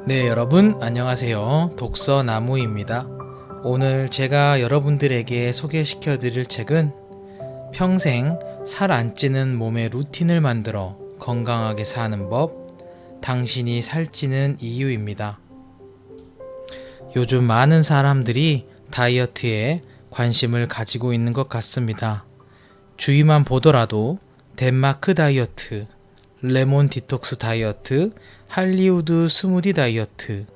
네, 여러분 안녕하세요. 독서 나무입니다. 오늘 제가 여러분들에게 소개시켜 드릴 책은 평생 살 안 찌는 몸의 루틴을 만들어 건강하게 사는 법, 당신이 살찌는 이유입니다. 요즘 많은 사람들이 다이어트에 관심을 가지고 있는 것 같습니다. 주위만 보더라도 덴마크 다이어트, 레몬 디톡스 다이어트, 할리우드 스무디 다이어트,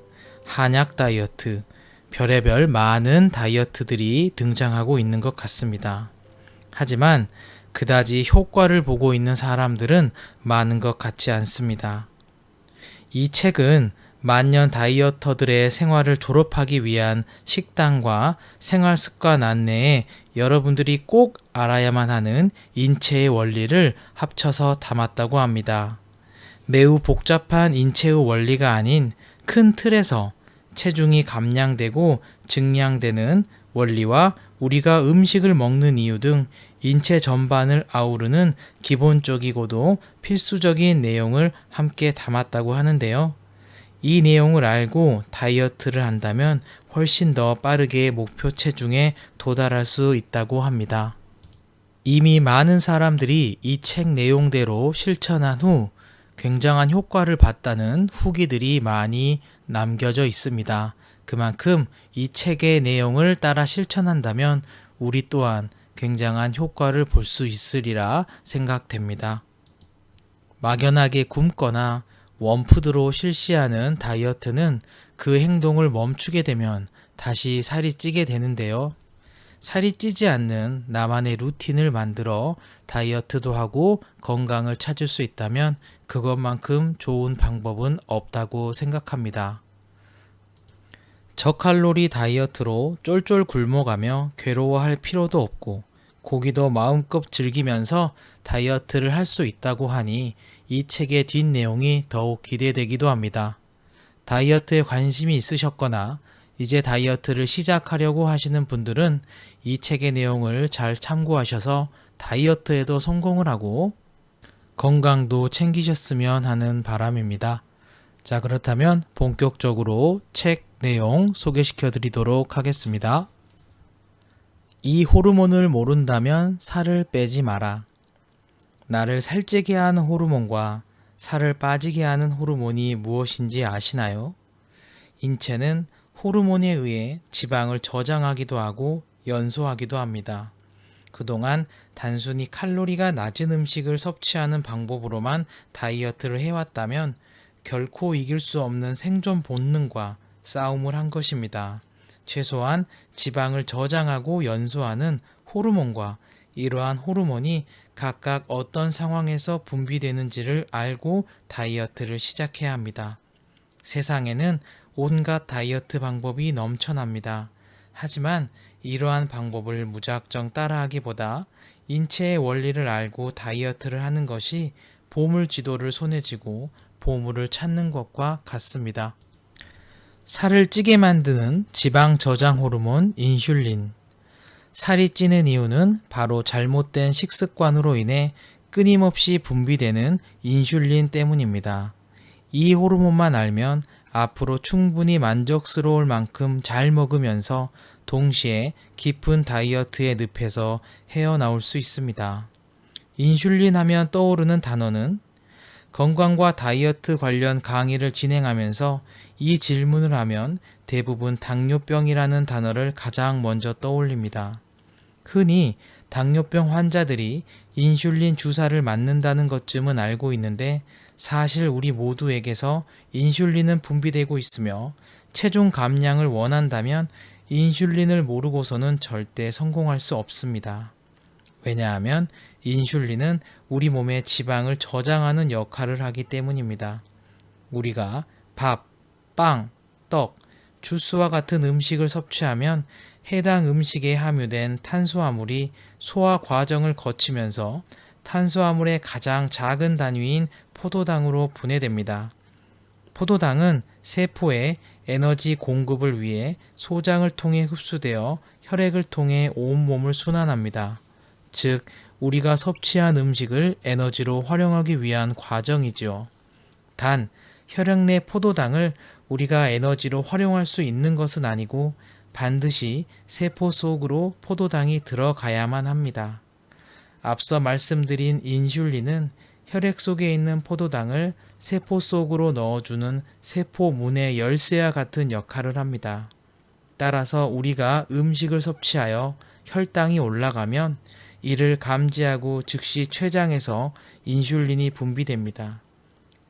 한약 다이어트, 별의별 많은 다이어트들이 등장하고 있는 것 같습니다. 하지만 그다지 효과를 보고 있는 사람들은 많은 것 같지 않습니다. 이 책은 만년 다이어터들의 생활을 졸업하기 위한 식단과 생활 습관 안내에 여러분들이 꼭 알아야만 하는 인체의 원리를 합쳐서 담았다고 합니다. 매우 복잡한 인체의 원리가 아닌 큰 틀에서 체중이 감량되고 증량되는 원리와 우리가 음식을 먹는 이유 등 인체 전반을 아우르는 기본적이고도 필수적인 내용을 함께 담았다고 하는데요. 이 내용을 알고 다이어트를 한다면 훨씬 더 빠르게 목표 체중에 도달할 수 있다고 합니다. 이미 많은 사람들이 이 책 내용대로 실천한 후 굉장한 효과를 봤다는 후기들이 많이 남겨져 있습니다. 그만큼 이 책의 내용을 따라 실천한다면 우리 또한 굉장한 효과를 볼 수 있으리라 생각됩니다. 막연하게 굶거나 원푸드로 실시하는 다이어트는 그 행동을 멈추게 되면 다시 살이 찌게 되는데요. 살이 찌지 않는 나만의 루틴을 만들어 다이어트도 하고 건강을 찾을 수 있다면 그것만큼 좋은 방법은 없다고 생각합니다. 저칼로리 다이어트로 쫄쫄 굶어가며 괴로워할 필요도 없고 고기도 마음껏 즐기면서 다이어트를 할 수 있다고 하니 이 책의 뒷내용이 더욱 기대되기도 합니다. 다이어트에 관심이 있으셨거나 이제 다이어트를 시작하려고 하시는 분들은 이 책의 내용을 잘 참고하셔서 다이어트에도 성공을 하고 건강도 챙기셨으면 하는 바람입니다. 자, 그렇다면 본격적으로 책 내용 소개시켜 드리도록 하겠습니다. 이 호르몬을 모른다면 살을 빼지 마라. 나를 살찌게 하는 호르몬과 살을 빠지게 하는 호르몬이 무엇인지 아시나요? 인체는 호르몬에 의해 지방을 저장하기도 하고 연소하기도 합니다. 그동안 단순히 칼로리가 낮은 음식을 섭취하는 방법으로만 다이어트를 해왔다면 결코 이길 수 없는 생존 본능과 싸움을 한 것입니다. 최소한 지방을 저장하고 연소하는 호르몬과 이러한 호르몬이 각각 어떤 상황에서 분비되는지를 알고 다이어트를 시작해야 합니다. 세상에는 온갖 다이어트 방법이 넘쳐납니다. 하지만 이러한 방법을 무작정 따라하기보다 인체의 원리를 알고 다이어트를 하는 것이 보물 지도를 손에 쥐고 보물을 찾는 것과 같습니다. 살을 찌게 만드는 지방 저장 호르몬 인슐린. 살이 찌는 이유는 바로 잘못된 식습관으로 인해 끊임없이 분비되는 인슐린 때문입니다. 이 호르몬만 알면 앞으로 충분히 만족스러울 만큼 잘 먹으면서 동시에 깊은 다이어트의 늪에서 헤어나올 수 있습니다. 인슐린 하면 떠오르는 단어는 건강과 다이어트 관련 강의를 진행하면서 이 질문을 하면 대부분 당뇨병이라는 단어를 가장 먼저 떠올립니다. 흔히 당뇨병 환자들이 인슐린 주사를 맞는다는 것쯤은 알고 있는데 사실 우리 모두에게서 인슐린은 분비되고 있으며 체중 감량을 원한다면 인슐린을 모르고서는 절대 성공할 수 없습니다. 왜냐하면 인슐린은 우리 몸에 지방을 저장하는 역할을 하기 때문입니다. 우리가 밥, 빵, 떡, 주스와 같은 음식을 섭취하면 해당 음식에 함유된 탄수화물이 소화 과정을 거치면서 탄수화물의 가장 작은 단위인 포도당으로 분해됩니다. 포도당은 세포에 에너지 공급을 위해 소장을 통해 흡수되어 혈액을 통해 온몸을 순환합니다. 즉, 우리가 섭취한 음식을 에너지로 활용하기 위한 과정이지요. 단, 혈액 내 포도당을 우리가 에너지로 활용할 수 있는 것은 아니고 반드시 세포 속으로 포도당이 들어가야만 합니다. 앞서 말씀드린 인슐린은 혈액 속에 있는 포도당을 세포 속으로 넣어주는 세포 문의 열쇠와 같은 역할을 합니다. 따라서 우리가 음식을 섭취하여 혈당이 올라가면 이를 감지하고 즉시 췌장에서 인슐린이 분비됩니다.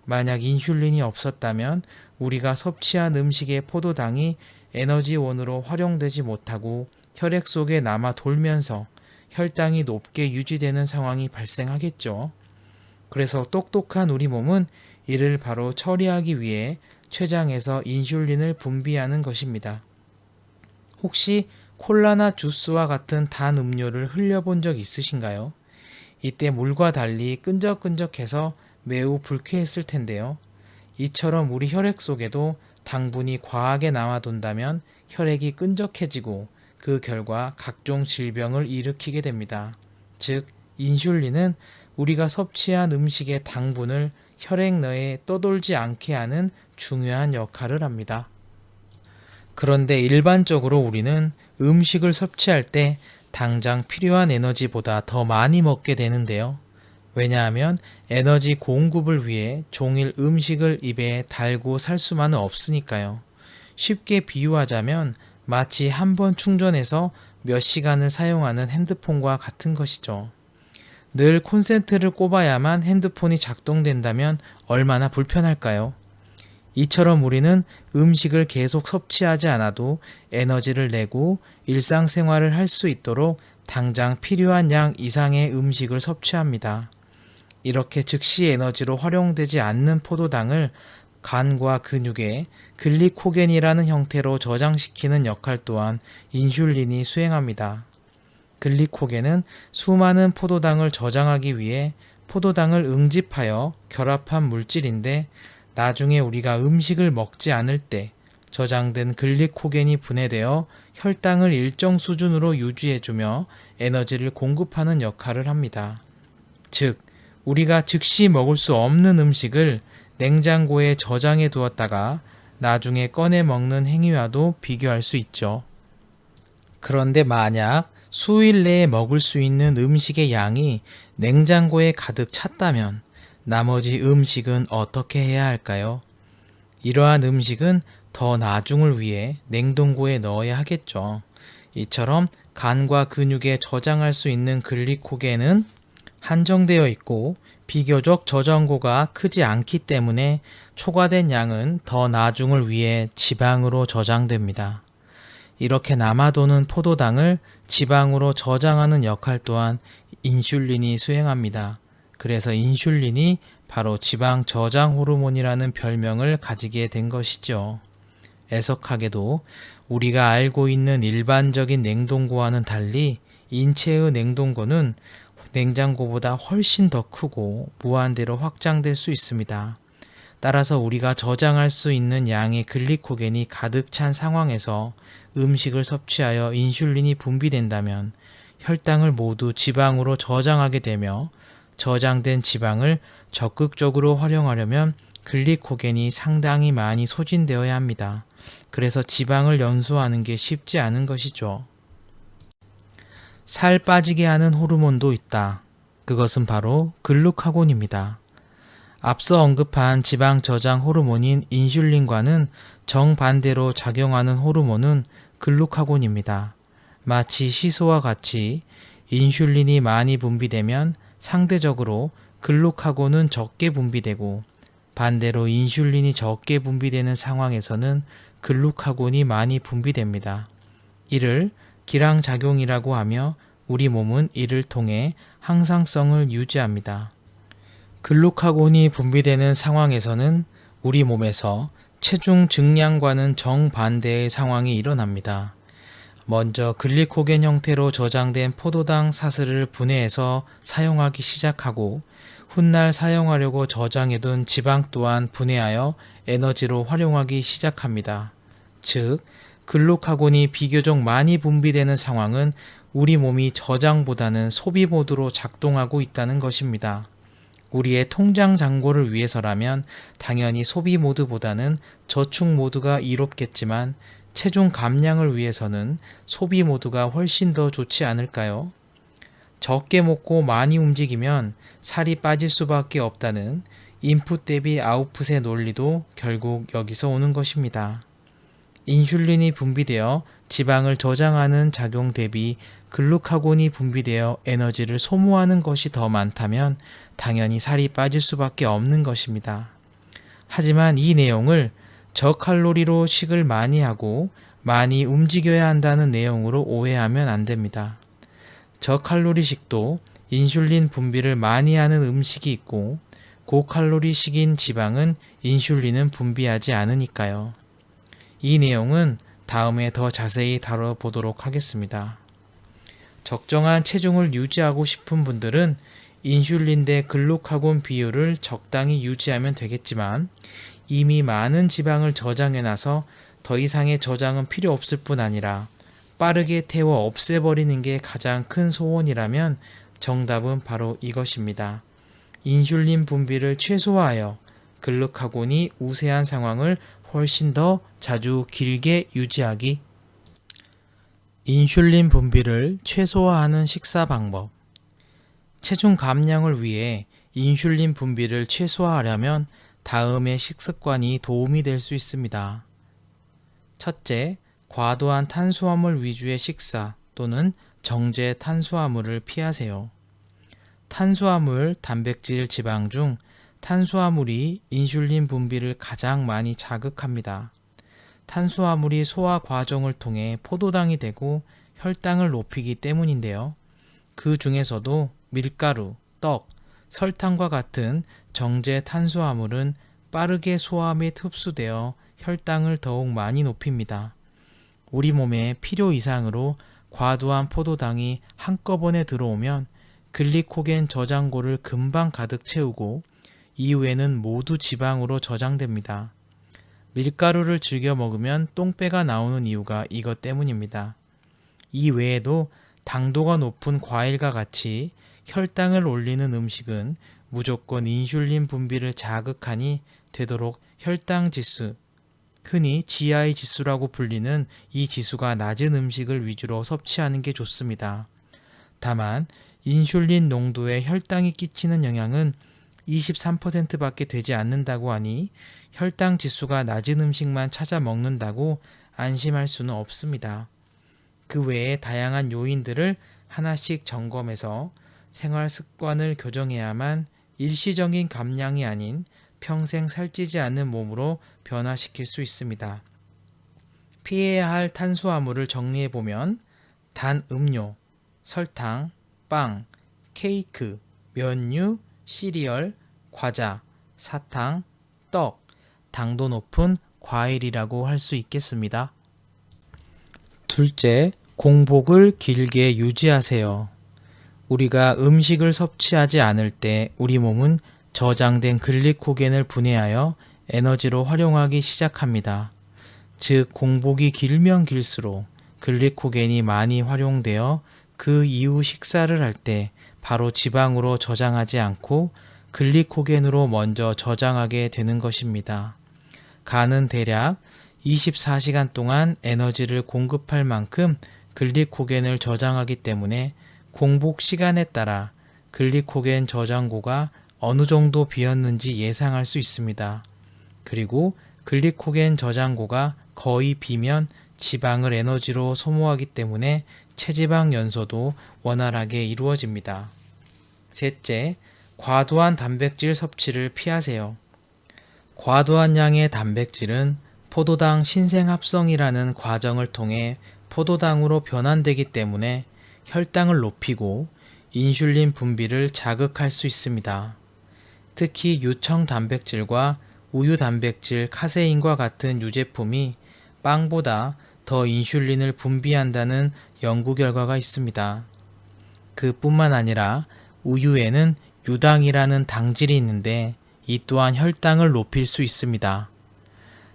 만약 인슐린이 없었다면 우리가 섭취한 음식의 포도당이 에너지원으로 활용되지 못하고 혈액 속에 남아 돌면서 혈당이 높게 유지되는 상황이 발생하겠죠. 그래서 똑똑한 우리 몸은 이를 바로 처리하기 위해 췌장에서 인슐린을 분비하는 것입니다. 혹시 콜라나 주스와 같은 단 음료를 흘려본 적 있으신가요? 이때 물과 달리 끈적끈적해서 매우 불쾌했을 텐데요. 이처럼 우리 혈액 속에도 당분이 과하게 남아돈다면 혈액이 끈적해지고 그 결과 각종 질병을 일으키게 됩니다. 즉, 인슐린은 우리가 섭취한 음식의 당분을 혈액 내에 떠돌지 않게 하는 중요한 역할을 합니다. 그런데 일반적으로 우리는 음식을 섭취할 때 당장 필요한 에너지보다 더 많이 먹게 되는데요. 왜냐하면 에너지 공급을 위해 종일 음식을 입에 달고 살 수만은 없으니까요. 쉽게 비유하자면 마치 한 번 충전해서 몇 시간을 사용하는 핸드폰과 같은 것이죠. 늘 콘센트를 꼽아야만 핸드폰이 작동된다면 얼마나 불편할까요? 이처럼 우리는 음식을 계속 섭취하지 않아도 에너지를 내고 일상생활을 할 수 있도록 당장 필요한 양 이상의 음식을 섭취합니다. 이렇게 즉시 에너지로 활용되지 않는 포도당을 간과 근육에 글리코겐이라는 형태로 저장시키는 역할 또한 인슐린이 수행합니다. 글리코겐은 수많은 포도당을 저장하기 위해 포도당을 응집하여 결합한 물질인데 나중에 우리가 음식을 먹지 않을 때 저장된 글리코겐이 분해되어 혈당을 일정 수준으로 유지해주며 에너지를 공급하는 역할을 합니다. 즉, 우리가 즉시 먹을 수 없는 음식을 냉장고에 저장해 두었다가 나중에 꺼내 먹는 행위와도 비교할 수 있죠. 그런데 만약 수일 내에 먹을 수 있는 음식의 양이 냉장고에 가득 찼다면 나머지 음식은 어떻게 해야 할까요? 이러한 음식은 더 나중을 위해 냉동고에 넣어야 하겠죠. 이처럼 간과 근육에 저장할 수 있는 글리코겐은 한정되어 있고 비교적 저장고가 크지 않기 때문에 초과된 양은 더 나중을 위해 지방으로 저장됩니다. 이렇게 남아도는 포도당을 지방으로 저장하는 역할 또한 인슐린이 수행합니다. 그래서 인슐린이 바로 지방 저장 호르몬이라는 별명을 가지게 된 것이죠. 애석하게도 우리가 알고 있는 일반적인 냉동고와는 달리 인체의 냉동고는 냉장고보다 훨씬 더 크고 무한대로 확장될 수 있습니다. 따라서 우리가 저장할 수 있는 양의 글리코겐이 가득 찬 상황에서 음식을 섭취하여 인슐린이 분비된다면 혈당을 모두 지방으로 저장하게 되며 저장된 지방을 적극적으로 활용하려면 글리코겐이 상당히 많이 소진되어야 합니다. 그래서 지방을 연소하는 게 쉽지 않은 것이죠. 살 빠지게 하는 호르몬도 있다. 그것은 바로 글루카곤입니다. 앞서 언급한 지방 저장 호르몬인 인슐린과는 정반대로 작용하는 호르몬은 글루카곤입니다. 마치 시소와 같이 인슐린이 많이 분비되면 상대적으로 글루카곤은 적게 분비되고 반대로 인슐린이 적게 분비되는 상황에서는 글루카곤이 많이 분비됩니다. 이를 기량작용이라고 하며 우리 몸은 이를 통해 항상성을 유지합니다. 글루카곤이 분비되는 상황에서는 우리 몸에서 체중 증량과는 정반대의 상황이 일어납니다. 먼저 글리코겐 형태로 저장된 포도당 사슬을 분해해서 사용하기 시작하고 훗날 사용하려고 저장해둔 지방 또한 분해하여 에너지로 활용하기 시작합니다. 즉, 글루카곤이 비교적 많이 분비되는 상황은 우리 몸이 저장보다는 소비 모드로 작동하고 있다는 것입니다. 우리의 통장 잔고를 위해서라면 당연히 소비 모드보다는 저축 모드가 이롭겠지만 체중 감량을 위해서는 소비 모드가 훨씬 더 좋지 않을까요? 적게 먹고 많이 움직이면 살이 빠질 수밖에 없다는 인풋 대비 아웃풋의 논리도 결국 여기서 오는 것입니다. 인슐린이 분비되어 지방을 저장하는 작용 대비 글루카곤이 분비되어 에너지를 소모하는 것이 더 많다면 당연히 살이 빠질 수밖에 없는 것입니다. 하지만 이 내용을 저칼로리로 식을 많이 하고 많이 움직여야 한다는 내용으로 오해하면 안 됩니다. 저칼로리식도 인슐린 분비를 많이 하는 음식이 있고 고칼로리식인 지방은 인슐린은 분비하지 않으니까요. 이 내용은 다음에 더 자세히 다뤄보도록 하겠습니다. 적정한 체중을 유지하고 싶은 분들은 인슐린 대 글루카곤 비율을 적당히 유지하면 되겠지만 이미 많은 지방을 저장해놔서 더 이상의 저장은 필요 없을 뿐 아니라 빠르게 태워 없애버리는 게 가장 큰 소원이라면 정답은 바로 이것입니다. 인슐린 분비를 최소화하여 글루카곤이 우세한 상황을 훨씬 더 자주 길게 유지하기. 인슐린 분비를 최소화하는 식사 방법. 체중 감량을 위해 인슐린 분비를 최소화하려면 다음의 식습관이 도움이 될 수 있습니다. 첫째, 과도한 탄수화물 위주의 식사 또는 정제 탄수화물을 피하세요. 탄수화물, 단백질, 지방 중 탄수화물이 인슐린 분비를 가장 많이 자극합니다. 탄수화물이 소화 과정을 통해 포도당이 되고 혈당을 높이기 때문인데요. 그 중에서도 밀가루, 떡, 설탕과 같은 정제 탄수화물은 빠르게 소화 및 흡수되어 혈당을 더욱 많이 높입니다. 우리 몸에 필요 이상으로 과도한 포도당이 한꺼번에 들어오면 글리코겐 저장고를 금방 가득 채우고 이후에는 모두 지방으로 저장됩니다. 밀가루를 즐겨 먹으면 똥배가 나오는 이유가 이것 때문입니다. 이 외에도 당도가 높은 과일과 같이 혈당을 올리는 음식은 무조건 인슐린 분비를 자극하니 되도록 혈당 지수, 흔히 GI 지수라고 불리는 이 지수가 낮은 음식을 위주로 섭취하는 게 좋습니다. 다만 인슐린 농도에 혈당이 끼치는 영향은 23%밖에 되지 않는다고 하니 혈당 지수가 낮은 음식만 찾아 먹는다고 안심할 수는 없습니다. 그 외에 다양한 요인들을 하나씩 점검해서 생활 습관을 교정해야만 일시적인 감량이 아닌 평생 살찌지 않는 몸으로 변화시킬 수 있습니다. 피해야 할 탄수화물을 정리해보면 단 음료, 설탕, 빵, 케이크, 면류, 시리얼, 과자, 사탕, 떡, 당도 높은 과일이라고 할 수 있겠습니다. 둘째, 공복을 길게 유지하세요. 우리가 음식을 섭취하지 않을 때 우리 몸은 저장된 글리코겐을 분해하여 에너지로 활용하기 시작합니다. 즉, 공복이 길면 길수록 글리코겐이 많이 활용되어 그 이후 식사를 할 때 바로 지방으로 저장하지 않고 글리코겐으로 먼저 저장하게 되는 것입니다. 간은 대략 24시간 동안 에너지를 공급할 만큼 글리코겐을 저장하기 때문에 공복 시간에 따라 글리코겐 저장고가 어느 정도 비었는지 예상할 수 있습니다. 그리고 글리코겐 저장고가 거의 비면 지방을 에너지로 소모하기 때문에 체지방 연소도 원활하게 이루어집니다. 셋째, 과도한 단백질 섭취를 피하세요. 과도한 양의 단백질은 포도당 신생합성이라는 과정을 통해 포도당으로 변환되기 때문에 혈당을 높이고 인슐린 분비를 자극할 수 있습니다. 특히 유청 단백질과 우유 단백질, 카세인과 같은 유제품이 빵보다 더 인슐린을 분비한다는 연구 결과가 있습니다. 그뿐만 아니라 우유에는 유당이라는 당질이 있는데 이 또한 혈당을 높일 수 있습니다.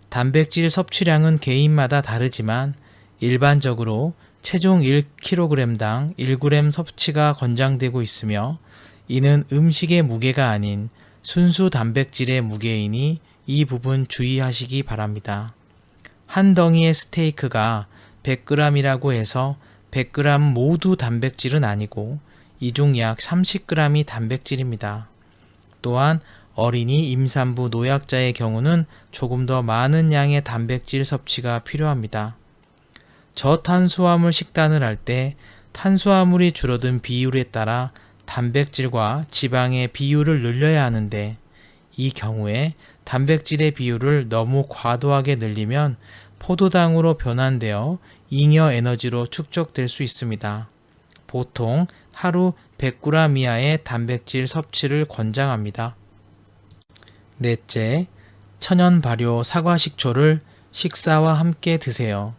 단백질 섭취량은 개인마다 다르지만 일반적으로 체중 1kg당 1g 섭취가 권장되고 있으며 이는 음식의 무게가 아닌 순수 단백질의 무게이니 이 부분 주의하시기 바랍니다. 한 덩이의 스테이크가 100g이라고 해서 100g 모두 단백질은 아니고 이 중 약 30g이 단백질입니다. 또한 어린이, 임산부, 노약자의 경우는 조금 더 많은 양의 단백질 섭취가 필요합니다. 저탄수화물 식단을 할 때 탄수화물이 줄어든 비율에 따라 단백질과 지방의 비율을 늘려야 하는데 이 경우에 단백질의 비율을 너무 과도하게 늘리면 포도당으로 변환되어 잉여 에너지로 축적될 수 있습니다. 보통 하루 100g 이하의 단백질 섭취를 권장합니다. 넷째, 천연 발효 사과 식초를 식사와 함께 드세요.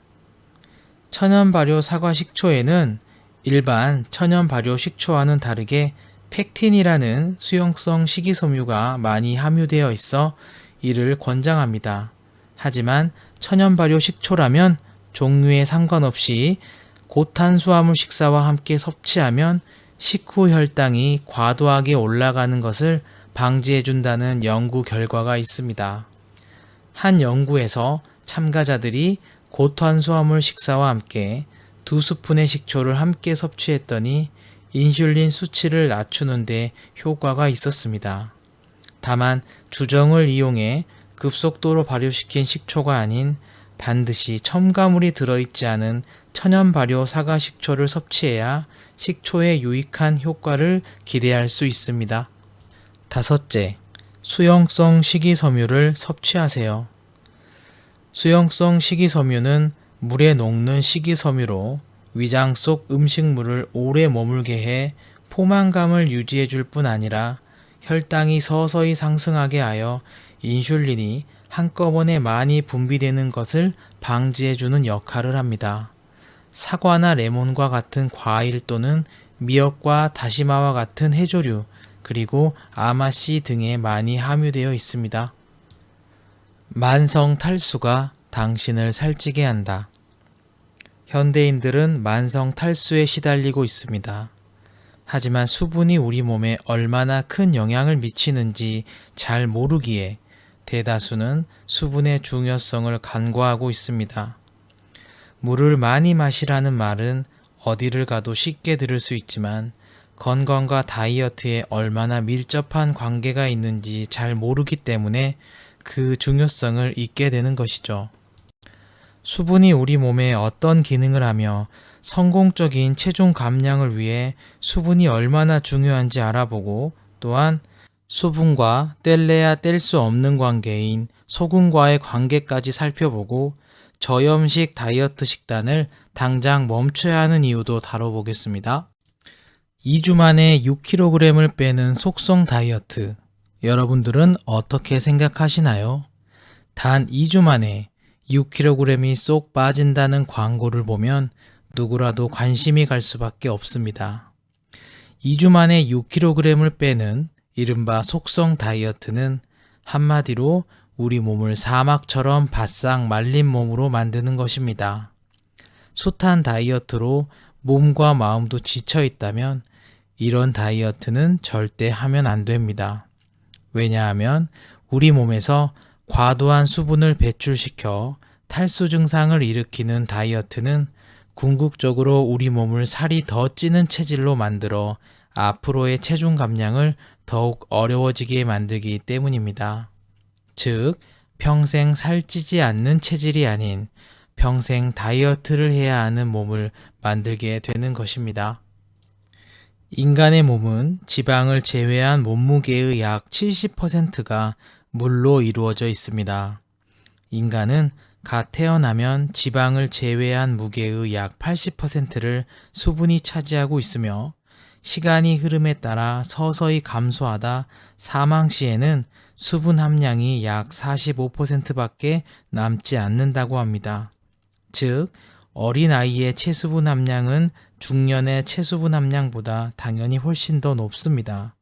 천연 발효 사과 식초에는 일반 천연 발효 식초와는 다르게 펙틴이라는 수용성 식이섬유가 많이 함유되어 있어 이를 권장합니다. 하지만 천연 발효 식초라면 종류에 상관없이 고탄수화물 식사와 함께 섭취하면 식후 혈당이 과도하게 올라가는 것을 방지해준다는 연구 결과가 있습니다. 한 연구에서 참가자들이 고탄수화물 식사와 함께 2스푼의 식초를 함께 섭취했더니 인슐린 수치를 낮추는 데 효과가 있었습니다. 다만 주정을 이용해 급속도로 발효시킨 식초가 아닌 반드시 첨가물이 들어있지 않은 천연 발효 사과 식초를 섭취해야 식초의 유익한 효과를 기대할 수 있습니다. 다섯째, 수용성 식이섬유를 섭취하세요. 수용성 식이섬유는 물에 녹는 식이섬유로 위장 속 음식물을 오래 머물게 해 포만감을 유지해 줄 뿐 아니라 혈당이 서서히 상승하게 하여 인슐린이 한꺼번에 많이 분비되는 것을 방지해 주는 역할을 합니다. 사과나 레몬과 같은 과일 또는 미역과 다시마와 같은 해조류, 그리고 아마씨 등에 많이 함유되어 있습니다. 만성 탈수가 당신을 살찌게 한다. 현대인들은 만성 탈수에 시달리고 있습니다. 하지만 수분이 우리 몸에 얼마나 큰 영향을 미치는지 잘 모르기에 대다수는 수분의 중요성을 간과하고 있습니다. 물을 많이 마시라는 말은 어디를 가도 쉽게 들을 수 있지만 건강과 다이어트에 얼마나 밀접한 관계가 있는지 잘 모르기 때문에 그 중요성을 잊게 되는 것이죠. 수분이 우리 몸에 어떤 기능을 하며 성공적인 체중 감량을 위해 수분이 얼마나 중요한지 알아보고 또한 수분과 뗄래야 뗄 수 없는 관계인 소금과의 관계까지 살펴보고 저염식 다이어트 식단을 당장 멈춰야 하는 이유도 다뤄보겠습니다. 2주 만에 6kg을 빼는 속성 다이어트. 여러분들은 어떻게 생각하시나요? 단 2주 만에 6kg이 쏙 빠진다는 광고를 보면 누구라도 관심이 갈 수밖에 없습니다. 2주 만에 6kg을 빼는 이른바 속성 다이어트는 한마디로 우리 몸을 사막처럼 바싹 말린 몸으로 만드는 것입니다. 숱한 다이어트로 몸과 마음도 지쳐 있다면 이런 다이어트는 절대 하면 안 됩니다. 왜냐하면 우리 몸에서 과도한 수분을 배출시켜 탈수 증상을 일으키는 다이어트는 궁극적으로 우리 몸을 살이 더 찌는 체질로 만들어 앞으로의 체중 감량을 더욱 어려워지게 만들기 때문입니다. 즉, 평생 살찌지 않는 체질이 아닌 평생 다이어트를 해야 하는 몸을 만들게 되는 것입니다. 인간의 몸은 지방을 제외한 몸무게의 약 70%가 물로 이루어져 있습니다. 인간은 갓 태어나면 지방을 제외한 무게의 약 80%를 수분이 차지하고 있으며 시간이 흐름에 따라 서서히 감소하다 사망 시에는 수분 함량이 약 45%밖에 남지 않는다고 합니다. 즉, 어린아이의 체수분 함량은 중년의 체수분 함량보다 당연히 훨씬 더 높습니다.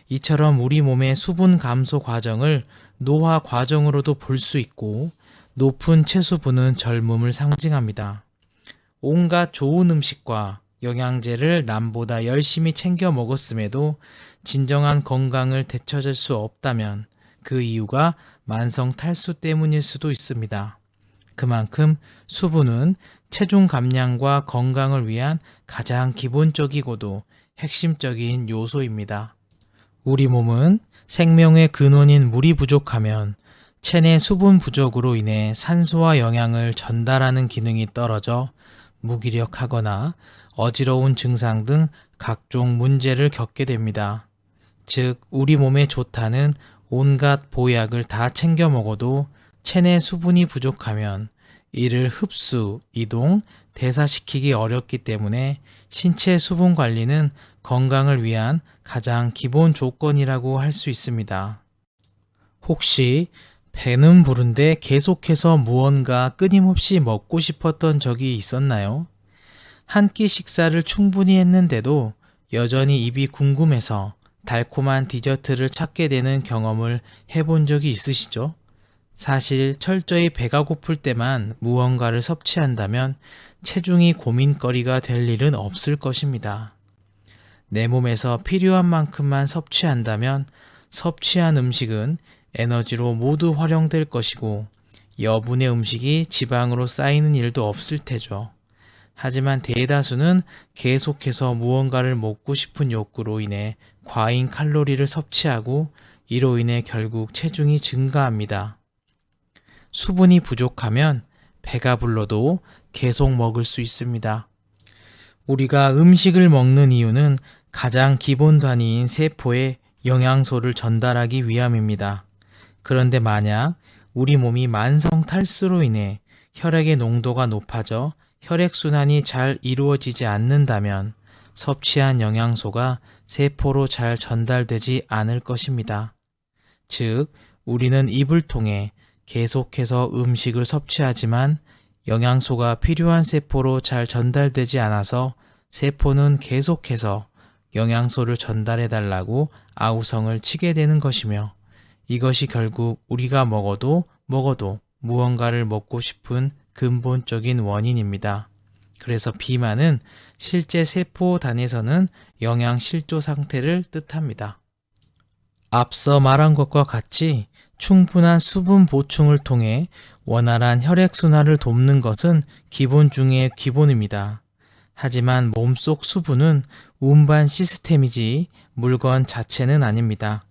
이처럼 우리 몸의 수분 감소 과정을 노화 과정으로도 볼 수 있고 높은 체수분은 젊음을 상징합니다. 온갖 좋은 음식과 영양제를 남보다 열심히 챙겨 먹었음에도 진정한 건강을 되찾을 수 없다면 그 이유가 만성 탈수 때문일 수도 있습니다. 그만큼 수분은 체중 감량과 건강을 위한 가장 기본적이고도 핵심적인 요소입니다. 우리 몸은 생명의 근원인 물이 부족하면 체내 수분 부족으로 인해 산소와 영양을 전달하는 기능이 떨어져 무기력하거나 어지러운 증상 등 각종 문제를 겪게 됩니다. 즉, 우리 몸에 좋다는 온갖 보약을 다 챙겨 먹어도 체내 수분이 부족하면 이를 흡수, 이동, 대사시키기 어렵기 때문에 신체 수분 관리는 건강을 위한 가장 기본 조건이라고 할 수 있습니다. 혹시 배는 부른데 계속해서 무언가 끊임없이 먹고 싶었던 적이 있었나요? 한 끼 식사를 충분히 했는데도 여전히 입이 궁금해서 달콤한 디저트를 찾게 되는 경험을 해본 적이 있으시죠? 사실 철저히 배가 고플 때만 무언가를 섭취한다면 체중이 고민거리가 될 일은 없을 것입니다. 내 몸에서 필요한 만큼만 섭취한다면 섭취한 음식은 에너지로 모두 활용될 것이고 여분의 음식이 지방으로 쌓이는 일도 없을 테죠. 하지만 대다수는 계속해서 무언가를 먹고 싶은 욕구로 인해 과잉 칼로리를 섭취하고 이로 인해 결국 체중이 증가합니다. 수분이 부족하면 배가 불러도 계속 먹을 수 있습니다. 우리가 음식을 먹는 이유는 가장 기본 단위인 세포에 영양소를 전달하기 위함입니다. 그런데 만약 우리 몸이 만성 탈수로 인해 혈액의 농도가 높아져 혈액순환이 잘 이루어지지 않는다면 섭취한 영양소가 세포로 잘 전달되지 않을 것입니다. 즉, 우리는 입을 통해 계속해서 음식을 섭취하지만 영양소가 필요한 세포로 잘 전달되지 않아서 세포는 계속해서 영양소를 전달해 달라고 아우성을 치게 되는 것이며 이것이 결국 우리가 먹어도 무언가를 먹고 싶은 근본적인 원인입니다. 그래서 비만은 실제 세포단에서는 영양 실조 상태를 뜻합니다. 앞서 말한 것과 같이 충분한 수분 보충을 통해 원활한 혈액순환을 돕는 것은 기본 중의 기본입니다. 하지만 몸속 수분은 운반 시스템이지 물건 자체는 아닙니다.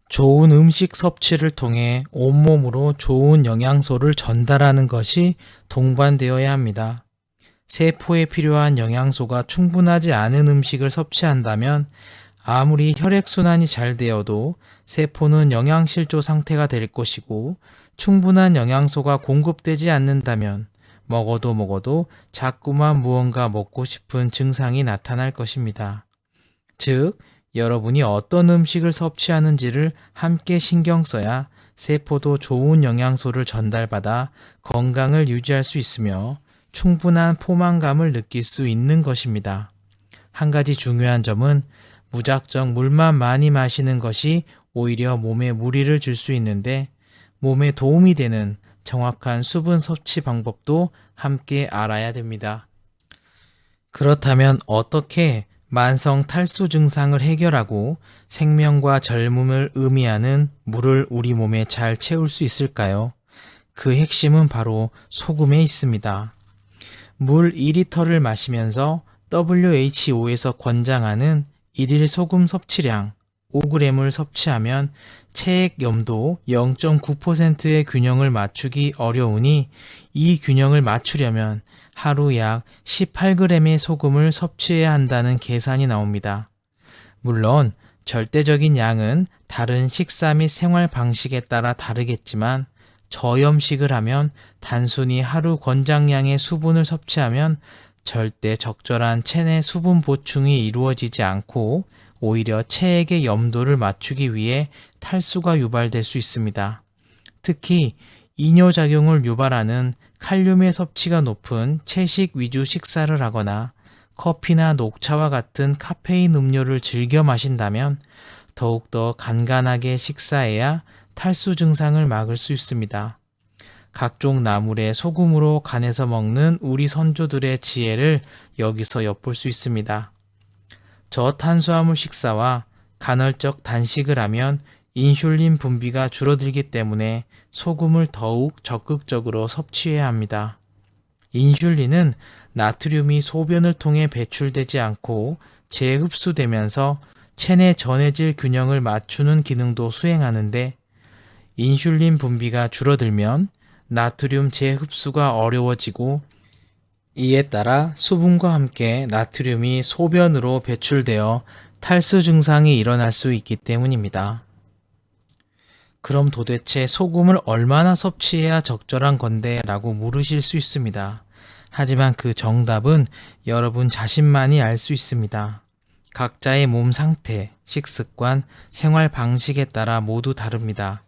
좋은 음식 섭취를 통해 온몸으로 좋은 영양소를 전달하는 것이 동반되어야 합니다. 세포에 필요한 영양소가 충분하지 않은 음식을 섭취한다면 아무리 혈액순환이 잘 되어도 세포는 영양실조 상태가 될 것이고 충분한 영양소가 공급되지 않는다면 먹어도 자꾸만 무언가 먹고 싶은 증상이 나타날 것입니다. 즉, 여러분이 어떤 음식을 섭취하는지를 함께 신경 써야 세포도 좋은 영양소를 전달받아 건강을 유지할 수 있으며 충분한 포만감을 느낄 수 있는 것입니다. 한 가지 중요한 점은 무작정 물만 많이 마시는 것이 오히려 몸에 무리를 줄 수 있는데 몸에 도움이 되는 정확한 수분 섭취 방법도 함께 알아야 됩니다. 그렇다면 어떻게 만성 탈수 증상을 해결하고 생명과 젊음을 의미하는 물을 우리 몸에 잘 채울 수 있을까요? 그 핵심은 바로 소금에 있습니다. 물 2리터를 마시면서 WHO에서 권장하는 1일 소금 섭취량 5g을 섭취하면 체액 염도 0.9%의 균형을 맞추기 어려우니 이 균형을 맞추려면 하루 약 18g의 소금을 섭취해야 한다는 계산이 나옵니다. 물론 절대적인 양은 다른 식사 및 생활 방식에 따라 다르겠지만 저염식을 하면 단순히 하루 권장량의 수분을 섭취하면 절대 적절한 체내 수분 보충이 이루어지지 않고 오히려 체액의 염도를 맞추기 위해 탈수가 유발될 수 있습니다. 특히 이뇨작용을 유발하는 칼륨의 섭취가 높은 채식 위주 식사를 하거나 커피나 녹차와 같은 카페인 음료를 즐겨 마신다면 더욱더 간간하게 식사해야 탈수 증상을 막을 수 있습니다. 각종 나물에 소금으로 간해서 먹는 우리 선조들의 지혜를 여기서 엿볼 수 있습니다. 저탄수화물 식사와 간헐적 단식을 하면 인슐린 분비가 줄어들기 때문에 소금을 더욱 적극적으로 섭취해야 합니다. 인슐린은 나트륨이 소변을 통해 배출되지 않고 재흡수되면서 체내 전해질 균형을 맞추는 기능도 수행하는데, 인슐린 분비가 줄어들면 나트륨 재흡수가 어려워지고, 이에 따라 수분과 함께 나트륨이 소변으로 배출되어 탈수 증상이 일어날 수 있기 때문입니다. 그럼 도대체 소금을 얼마나 섭취해야 적절한 건데? 라고 물으실 수 있습니다. 하지만 그 정답은 여러분 자신만이 알 수 있습니다. 각자의 몸 상태, 식습관, 생활 방식에 따라 모두 다릅니다.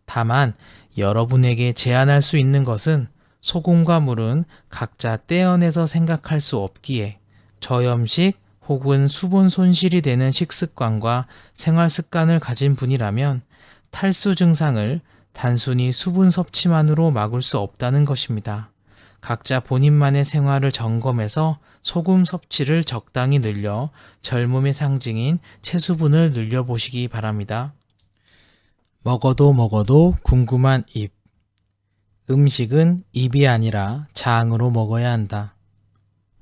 다만 여러분에게 제안할 수 있는 것은 소금과 물은 각자 떼어내서 생각할 수 없기에 저염식 혹은 수분 손실이 되는 식습관과 생활 습관을 가진 분이라면 탈수 증상을 단순히 수분 섭취만으로 막을 수 없다는 것입니다. 각자 본인만의 생활을 점검해서 소금 섭취를 적당히 늘려 젊음의 상징인 체수분을 늘려보시기 바랍니다. 먹어도 궁금한 입. 음식은 입이 아니라 장으로 먹어야 한다.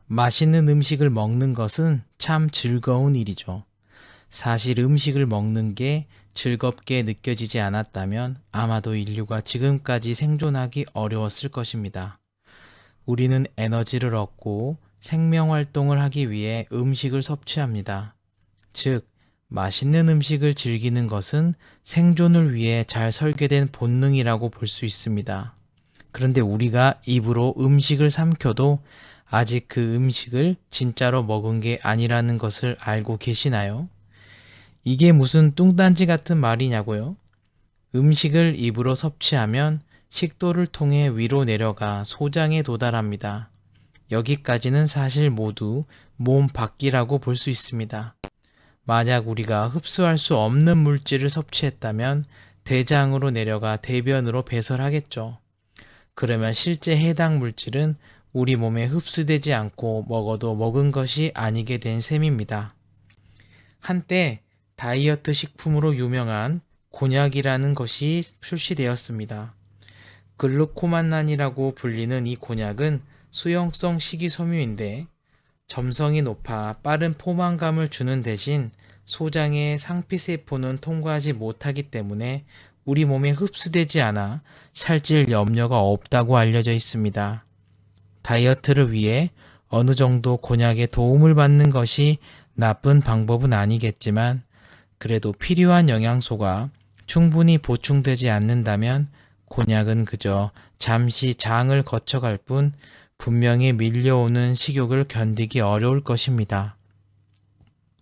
맛있는 음식을 먹는 것은 참 즐거운 일이죠. 사실 음식을 먹는 게 즐겁게 느껴지지 않았다면 아마도 인류가 지금까지 생존하기 어려웠을 것입니다. 우리는 에너지를 얻고 생명활동을 하기 위해 음식을 섭취합니다. 즉, 맛있는 음식을 즐기는 것은 생존을 위해 잘 설계된 본능이라고 볼 수 있습니다. 그런데 우리가 입으로 음식을 삼켜도 아직 그 음식을 진짜로 먹은 게 아니라는 것을 알고 계시나요? 이게 무슨 뚱딴지 같은 말이냐고요? 음식을 입으로 섭취하면 식도를 통해 위로 내려가 소장에 도달합니다. 여기까지는 사실 모두 몸 밖이라고 볼 수 있습니다. 만약 우리가 흡수할 수 없는 물질을 섭취했다면 대장으로 내려가 대변으로 배설하겠죠. 그러면 실제 해당 물질은 우리 몸에 흡수되지 않고 먹어도 먹은 것이 아니게 된 셈입니다. 한때 다이어트 식품으로 유명한 곤약이라는 것이 출시되었습니다. 글루코만난이라고 불리는 이 곤약은 수용성 식이섬유인데 점성이 높아 빠른 포만감을 주는 대신 소장의 상피세포는 통과하지 못하기 때문에 우리 몸에 흡수되지 않아 살찔 염려가 없다고 알려져 있습니다. 다이어트를 위해 어느 정도 곤약의 도움을 받는 것이 나쁜 방법은 아니겠지만 그래도 필요한 영양소가 충분히 보충되지 않는다면 곤약은 그저 잠시 장을 거쳐갈 뿐 분명히 밀려오는 식욕을 견디기 어려울 것입니다.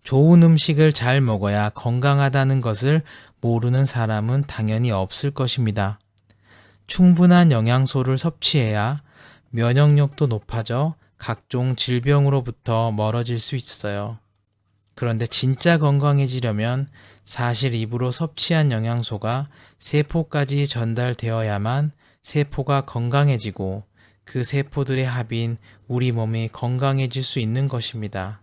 좋은 음식을 잘 먹어야 건강하다는 것을 모르는 사람은 당연히 없을 것입니다. 충분한 영양소를 섭취해야 면역력도 높아져 각종 질병으로부터 멀어질 수 있어요. 그런데 진짜 건강해지려면 사실 입으로 섭취한 영양소가 세포까지 전달되어야만 세포가 건강해지고 그 세포들의 합인 우리 몸이 건강해질 수 있는 것입니다.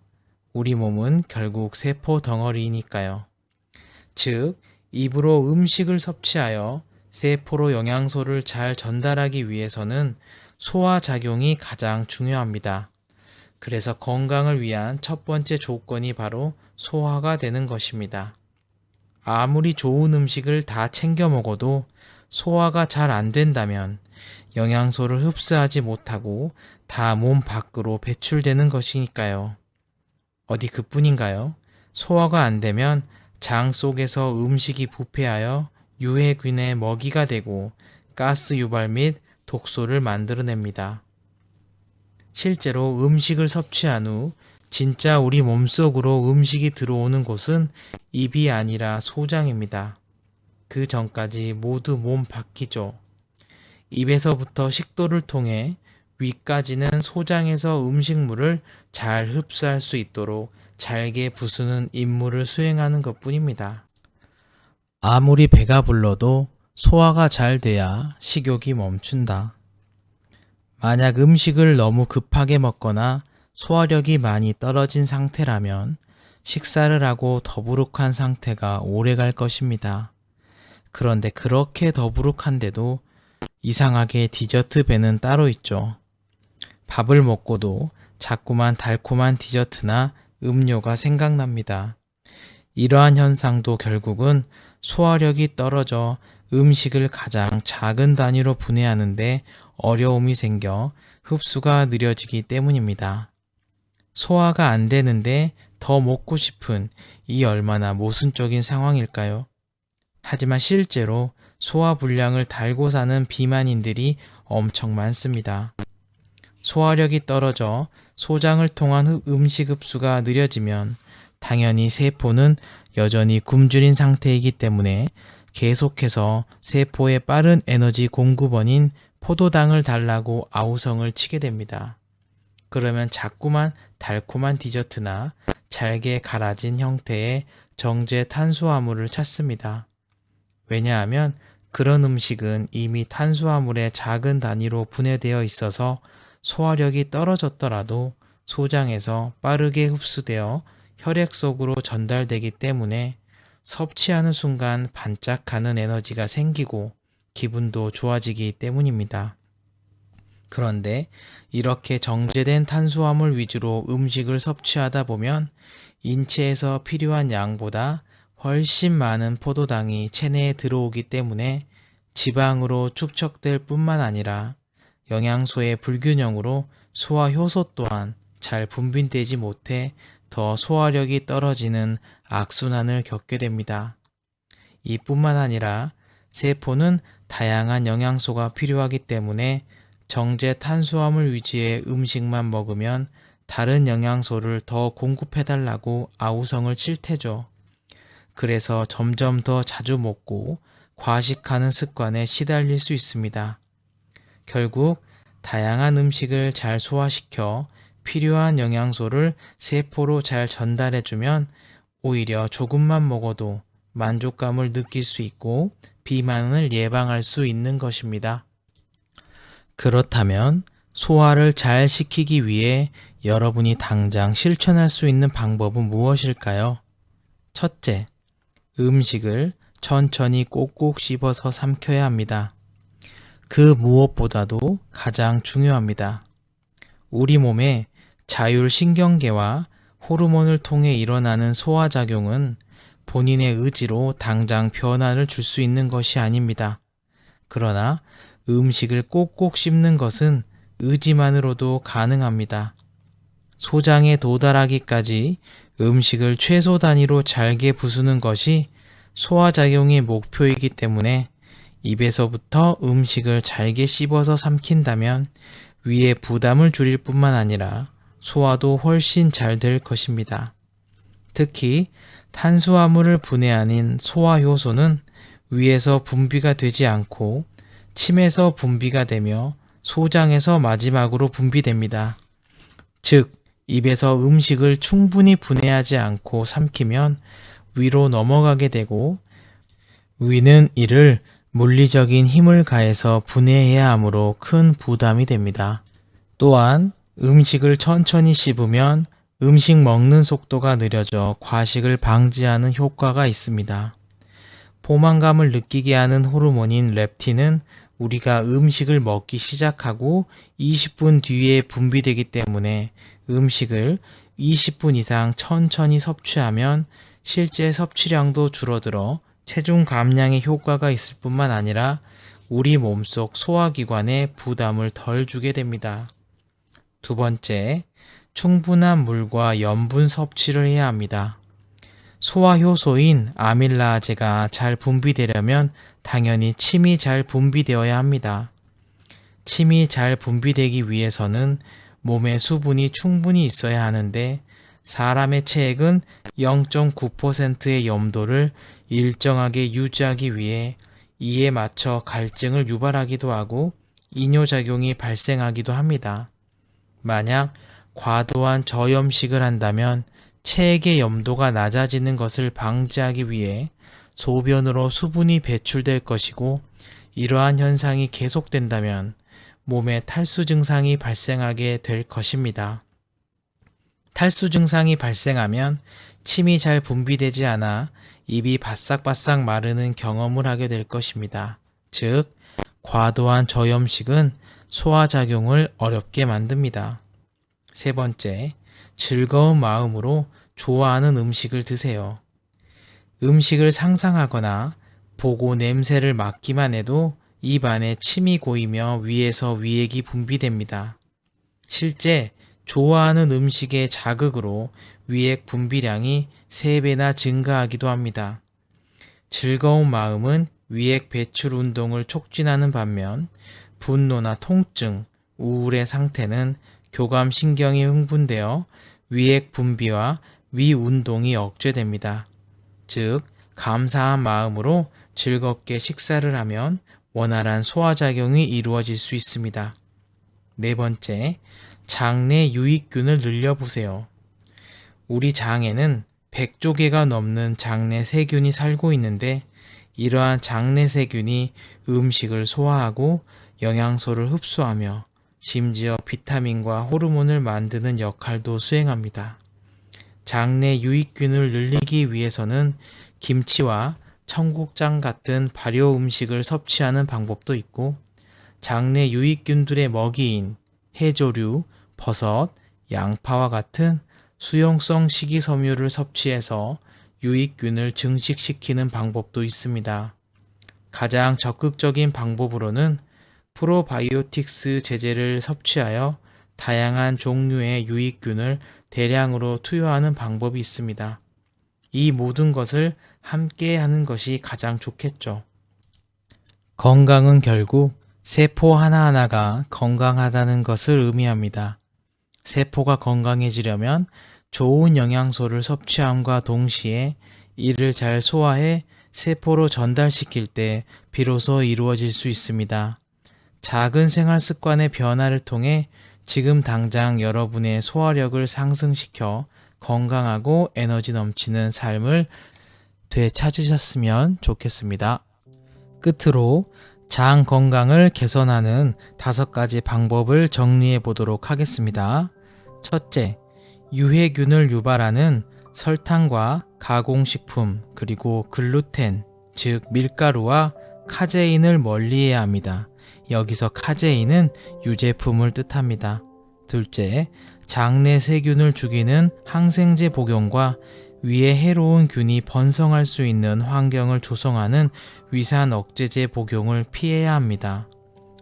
우리 몸은 결국 세포 덩어리니까요. 즉, 입으로 음식을 섭취하여 세포로 영양소를 잘 전달하기 위해서는 소화작용이 가장 중요합니다. 그래서 건강을 위한 첫 번째 조건이 바로 소화가 되는 것입니다. 아무리 좋은 음식을 다 챙겨 먹어도 소화가 잘 안 된다면 영양소를 흡수하지 못하고 다 몸 밖으로 배출되는 것이니까요. 어디 그뿐인가요? 소화가 안 되면 장 속에서 음식이 부패하여 유해균의 먹이가 되고 가스 유발 및 독소를 만들어냅니다. 실제로 음식을 섭취한 후 진짜 우리 몸속으로 음식이 들어오는 곳은 입이 아니라 소장입니다. 그 전까지 모두 몸 밖이죠. 입에서부터 식도를 통해 위까지는 소장에서 음식물을 잘 흡수할 수 있도록 잘게 부수는 임무를 수행하는 것뿐입니다. 아무리 배가 불러도 소화가 잘 돼야 식욕이 멈춘다. 만약 음식을 너무 급하게 먹거나 소화력이 많이 떨어진 상태라면 식사를 하고 더부룩한 상태가 오래 갈 것입니다. 그런데 그렇게 더부룩한데도 이상하게 디저트 배는 따로 있죠. 밥을 먹고도 자꾸만 달콤한 디저트나 음료가 생각납니다. 이러한 현상도 결국은 소화력이 떨어져 음식을 가장 작은 단위로 분해하는데 어려움이 생겨 흡수가 느려지기 때문입니다. 소화가 안 되는데 더 먹고 싶은 이 얼마나 모순적인 상황일까요? 하지만 실제로 소화불량을 달고 사는 비만인들이 엄청 많습니다. 소화력이 떨어져 소장을 통한 음식 흡수가 느려지면 당연히 세포는 여전히 굶주린 상태이기 때문에 계속해서 세포의 빠른 에너지 공급원인 포도당을 달라고 아우성을 치게 됩니다. 그러면 자꾸만 달콤한 디저트나 잘게 갈아진 형태의 정제 탄수화물을 찾습니다. 왜냐하면 그런 음식은 이미 탄수화물의 작은 단위로 분해되어 있어서 소화력이 떨어졌더라도 소장에서 빠르게 흡수되어 혈액 속으로 전달되기 때문에 섭취하는 순간 반짝하는 에너지가 생기고 기분도 좋아지기 때문입니다. 그런데 이렇게 정제된 탄수화물 위주로 음식을 섭취하다 보면 인체에서 필요한 양보다 훨씬 많은 포도당이 체내에 들어오기 때문에 지방으로 축적될 뿐만 아니라 영양소의 불균형으로 소화 효소 또한 잘 분비되지 못해 더 소화력이 떨어지는 악순환을 겪게 됩니다. 이뿐만 아니라 세포는 다양한 영양소가 필요하기 때문에 정제 탄수화물 위주의 음식만 먹으면 다른 영양소를 더 공급해달라고 아우성을 칠 테죠. 그래서 점점 더 자주 먹고 과식하는 습관에 시달릴 수 있습니다. 결국 다양한 음식을 잘 소화시켜 필요한 영양소를 세포로 잘 전달해주면 오히려 조금만 먹어도 만족감을 느낄 수 있고 비만을 예방할 수 있는 것입니다. 그렇다면 소화를 잘 시키기 위해 여러분이 당장 실천할 수 있는 방법은 무엇일까요? 첫째, 음식을 천천히 꼭꼭 씹어서 삼켜야 합니다. 그 무엇보다도 가장 중요합니다. 우리 몸의 자율신경계와 호르몬을 통해 일어나는 소화작용은 본인의 의지로 당장 변화를 줄 수 있는 것이 아닙니다. 그러나 음식을 꼭꼭 씹는 것은 의지만으로도 가능합니다. 소장에 도달하기까지 음식을 최소 단위로 잘게 부수는 것이 소화작용의 목표이기 때문에 입에서부터 음식을 잘게 씹어서 삼킨다면 위에 부담을 줄일 뿐만 아니라 소화도 훨씬 잘 될 것입니다. 특히 탄수화물을 분해하는 소화효소는 위에서 분비가 되지 않고 침에서 분비가 되며 소장에서 마지막으로 분비됩니다. 즉, 입에서 음식을 충분히 분해하지 않고 삼키면 위로 넘어가게 되고 위는 이를 물리적인 힘을 가해서 분해해야 하므로 큰 부담이 됩니다. 또한 음식을 천천히 씹으면 음식 먹는 속도가 느려져 과식을 방지하는 효과가 있습니다. 포만감을 느끼게 하는 호르몬인 렙틴은 우리가 음식을 먹기 시작하고 20분 뒤에 분비되기 때문에 음식을 20분 이상 천천히 섭취하면 실제 섭취량도 줄어들어 체중 감량에 효과가 있을 뿐만 아니라 우리 몸속 소화기관에 부담을 덜 주게 됩니다. 두 번째, 충분한 물과 염분 섭취를 해야 합니다. 소화효소인 아밀라아제가 잘 분비되려면 당연히 침이 잘 분비되어야 합니다. 침이 잘 분비되기 위해서는 몸에 수분이 충분히 있어야 하는데 사람의 체액은 0.9%의 염도를 일정하게 유지하기 위해 이에 맞춰 갈증을 유발하기도 하고 이뇨작용이 발생하기도 합니다. 만약 과도한 저염식을 한다면 체액의 염도가 낮아지는 것을 방지하기 위해 소변으로 수분이 배출될 것이고, 이러한 현상이 계속된다면 몸에 탈수 증상이 발생하게 될 것입니다. 탈수 증상이 발생하면 침이 잘 분비되지 않아 입이 바싹바싹 마르는 경험을 하게 될 것입니다. 즉, 과도한 저염식은 소화작용을 어렵게 만듭니다. 세 번째, 즐거운 마음으로 좋아하는 음식을 드세요. 음식을 상상하거나 보고 냄새를 맡기만 해도 입 안에 침이 고이며 위에서 위액이 분비됩니다. 실제 좋아하는 음식의 자극으로 위액 분비량이 3배나 증가하기도 합니다. 즐거운 마음은 위액 배출 운동을 촉진하는 반면 분노나 통증, 우울의 상태는 교감신경이 흥분되어 위액 분비와 위 운동이 억제됩니다. 즉, 감사한 마음으로 즐겁게 식사를 하면 원활한 소화작용이 이루어질 수 있습니다. 네 번째, 장내 유익균을 늘려보세요. 우리 장에는 100조 개가 넘는 장내 세균이 살고 있는데, 이러한 장내 세균이 음식을 소화하고 영양소를 흡수하며 심지어 비타민과 호르몬을 만드는 역할도 수행합니다. 장내 유익균을 늘리기 위해서는 김치와 청국장 같은 발효 음식을 섭취하는 방법도 있고, 장내 유익균들의 먹이인 해조류, 버섯, 양파와 같은 수용성 식이섬유를 섭취해서 유익균을 증식시키는 방법도 있습니다. 가장 적극적인 방법으로는 프로바이오틱스 제제를 섭취하여 다양한 종류의 유익균을 대량으로 투여하는 방법이 있습니다. 이 모든 것을 함께 하는 것이 가장 좋겠죠. 건강은 결국 세포 하나하나가 건강하다는 것을 의미합니다. 세포가 건강해지려면 좋은 영양소를 섭취함과 동시에 이를 잘 소화해 세포로 전달시킬 때 비로소 이루어질 수 있습니다. 작은 생활 습관의 변화를 통해 지금 당장 여러분의 소화력을 상승시켜 건강하고 에너지 넘치는 삶을 되찾으셨으면 좋겠습니다. 끝으로 장 건강을 개선하는 5가지 방법을 정리해 보도록 하겠습니다. 첫째, 유해균을 유발하는 설탕과 가공식품 그리고 글루텐, 즉 밀가루와 카제인을 멀리해야 합니다. 여기서 카제인은 유제품을 뜻합니다. 둘째, 장내 세균을 죽이는 항생제 복용과 위에 해로운 균이 번성할 수 있는 환경을 조성하는 위산 억제제 복용을 피해야 합니다.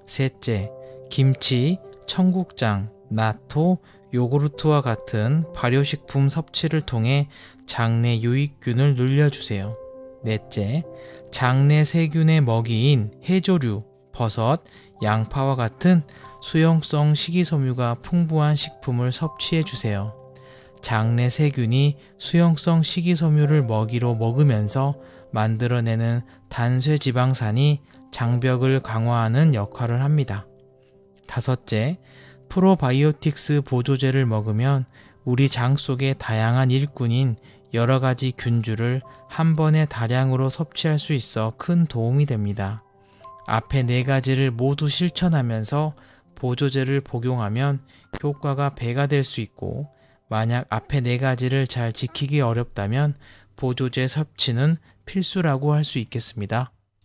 셋째, 김치, 청국장, 나토, 요구르트와 같은 발효식품 섭취를 통해 장내 유익균을 늘려주세요. 넷째, 장내 세균의 먹이인 해조류, 버섯, 양파와 같은 수용성 식이섬유가 풍부한 식품을 섭취해 주세요. 장내 세균이 수용성 식이섬유를 먹이로 먹으면서 만들어내는 단쇄지방산이 장벽을 강화하는 역할을 합니다. 다섯째, 프로바이오틱스 보조제를 먹으면 우리 장 속의 다양한 일꾼인 여러 가지 균주를 한 번에 다량으로 섭취할 수 있어 큰 도움이 됩니다. 앞에 4가지를 모두 실천하면서 보조제를 복용하면 효과가 배가 될 수 있고, 만약 앞에 4가지를 잘 지키기 어렵다면 보조제 섭취는 필수라고 할 수 있겠습니다.